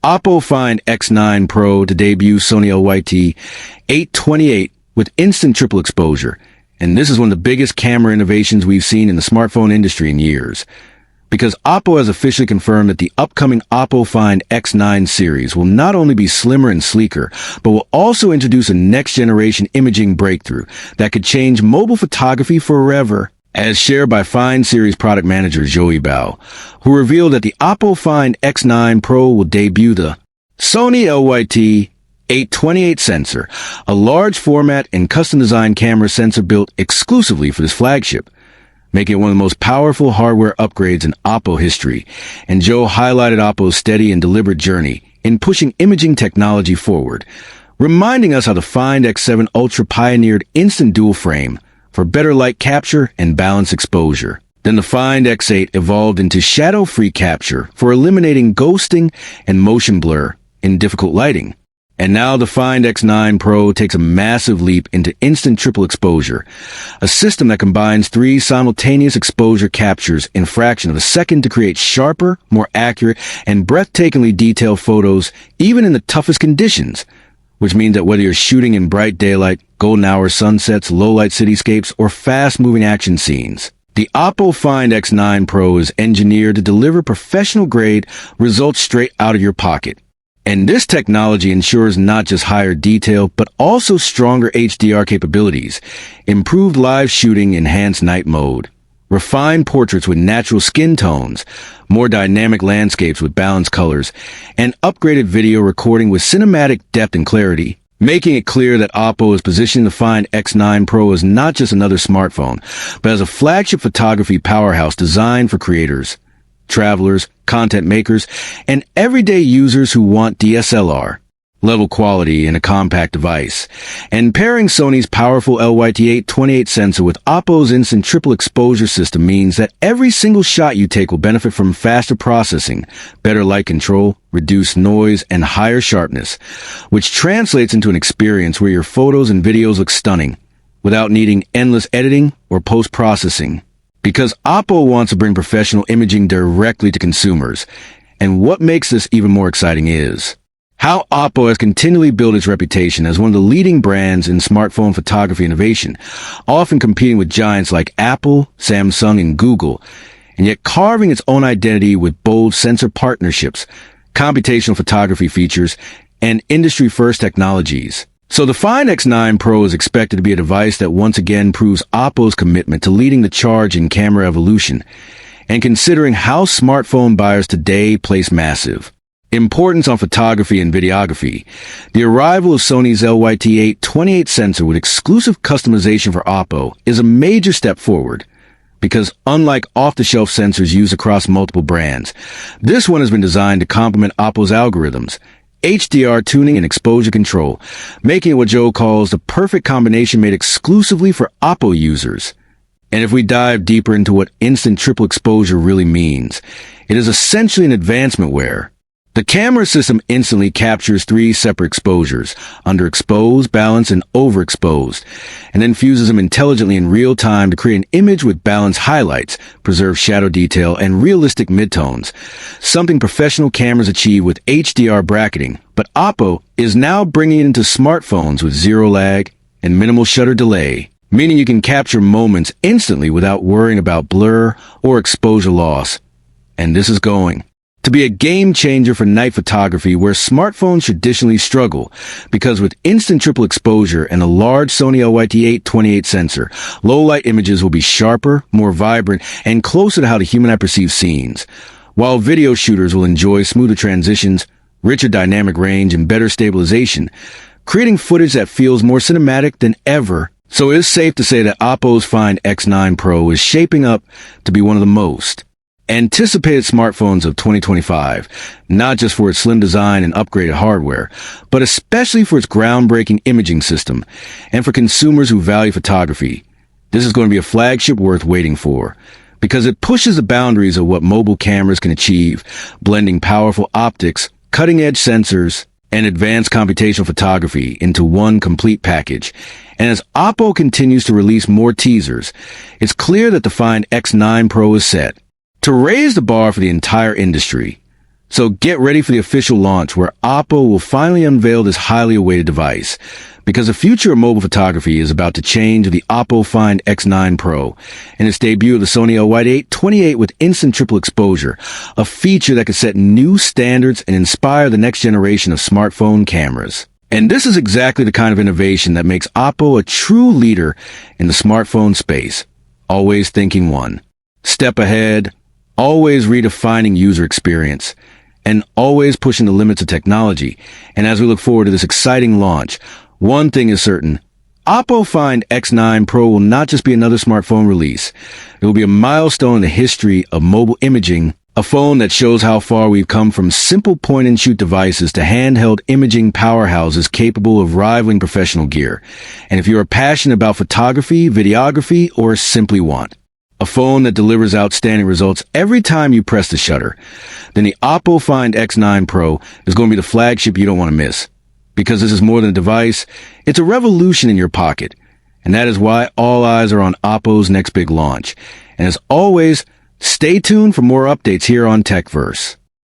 OPPO Find X9 Pro to debut Sony LYT 828 with instant triple exposure. And this is one of the biggest camera innovations we've seen in the smartphone industry in years. Because OPPO has officially confirmed that the upcoming OPPO Find X9 series will not only be slimmer and sleeker, but will also introduce a next-generation imaging breakthrough that could change mobile photography forever, as shared by Find Series product manager Zhou Yibao, who revealed that the OPPO Find X9 Pro will debut the Sony LYT 828 sensor, a large format and custom-designed camera sensor built exclusively for this flagship, making it one of the most powerful hardware upgrades in OPPO history. And Zhou highlighted OPPO's steady and deliberate journey in pushing imaging technology forward, reminding us how the Find X7 Ultra pioneered instant dual frame for better light capture and balanced exposure. Then the Find X8 evolved into shadow-free capture for eliminating ghosting and motion blur in difficult lighting. And now the Find X9 Pro takes a massive leap into instant triple exposure, a system that combines 3 simultaneous exposure captures in a fraction of a second to create sharper, more accurate, and breathtakingly detailed photos even in the toughest conditions, which means that whether you're shooting in bright daylight, golden hour sunsets, low-light cityscapes, or fast-moving action scenes, the OPPO Find X9 Pro is engineered to deliver professional-grade results straight out of your pocket. And this technology ensures not just higher detail, but also stronger HDR capabilities, improved live shooting, enhanced night mode, refined portraits with natural skin tones, more dynamic landscapes with balanced colors, and upgraded video recording with cinematic depth and clarity, making it clear that OPPO is positioning the Find X9 Pro as not just another smartphone, but as a flagship photography powerhouse designed for creators, travelers, content makers, and everyday users who want DSLR-level quality in a compact device. And pairing Sony's powerful LYT 828 sensor with OPPO's instant triple exposure system means that every single shot you take will benefit from faster processing, better light control, reduced noise, and higher sharpness, which translates into an experience where your photos and videos look stunning without needing endless editing or post-processing. Because OPPO wants to bring professional imaging directly to consumers. And what makes this even more exciting is how OPPO has continually built its reputation as one of the leading brands in smartphone photography innovation, often competing with giants like Apple, Samsung, and Google, and yet carving its own identity with bold sensor partnerships, computational photography features, and industry-first technologies. So the Find X9 Pro is expected to be a device that once again proves OPPO's commitment to leading the charge in camera evolution, and considering how smartphone buyers today place massive importance on photography and videography, the arrival of Sony's LYT 828 sensor with exclusive customization for OPPO is a major step forward. Because unlike off-the-shelf sensors used across multiple brands, this one has been designed to complement OPPO's algorithms, HDR tuning, and exposure control, making it what Zhou calls the perfect combination made exclusively for OPPO users. And if we dive deeper into what instant triple exposure really means, it is essentially an advancement where the camera system instantly captures 3 separate exposures, underexposed, balanced, and overexposed, and then fuses them intelligently in real time to create an image with balanced highlights, preserved shadow detail, and realistic midtones, something professional cameras achieve with HDR bracketing. But OPPO is now bringing it into smartphones with zero lag and minimal shutter delay, meaning you can capture moments instantly without worrying about blur or exposure loss. And this is going to be a game changer for night photography where smartphones traditionally struggle, because with instant triple exposure and a large Sony LYT 828 sensor, low-light images will be sharper, more vibrant, and closer to how the human eye perceives scenes, while video shooters will enjoy smoother transitions, richer dynamic range, and better stabilization, creating footage that feels more cinematic than ever. So it is safe to say that OPPO's Find X9 Pro is shaping up to be one of the most anticipated smartphones of 2025, not just for its slim design and upgraded hardware, but especially for its groundbreaking imaging system. And for consumers who value photography, this is going to be a flagship worth waiting for, because it pushes the boundaries of what mobile cameras can achieve, blending powerful optics, cutting-edge sensors, and advanced computational photography into one complete package. And as OPPO continues to release more teasers, it's clear that the Find X9 Pro is set to raise the bar for the entire industry, So get ready for the official launch where OPPO will finally unveil this highly awaited device. Because the future of mobile photography is about to change with the OPPO Find X9 Pro and its debut of the Sony A28 with instant triple exposure, a feature that could set new standards and inspire the next generation of smartphone cameras. And this is exactly the kind of innovation that makes OPPO a true leader in the smartphone space. Always thinking one step ahead, always redefining user experience, and always pushing the limits of technology. And as we look forward to this exciting launch, one thing is certain: OPPO Find X9 Pro will not just be another smartphone release. It will be a milestone in the history of mobile imaging, a phone that shows how far we've come from simple point-and-shoot devices to handheld imaging powerhouses capable of rivaling professional gear. And if you're passionate about photography, videography, or simply want a phone that delivers outstanding results every time you press the shutter, then the OPPO Find X9 Pro is going to be the flagship you don't want to miss. Because this is more than a device, it's a revolution in your pocket. And that is why all eyes are on OPPO's next big launch. And as always, stay tuned for more updates here on TechVerse.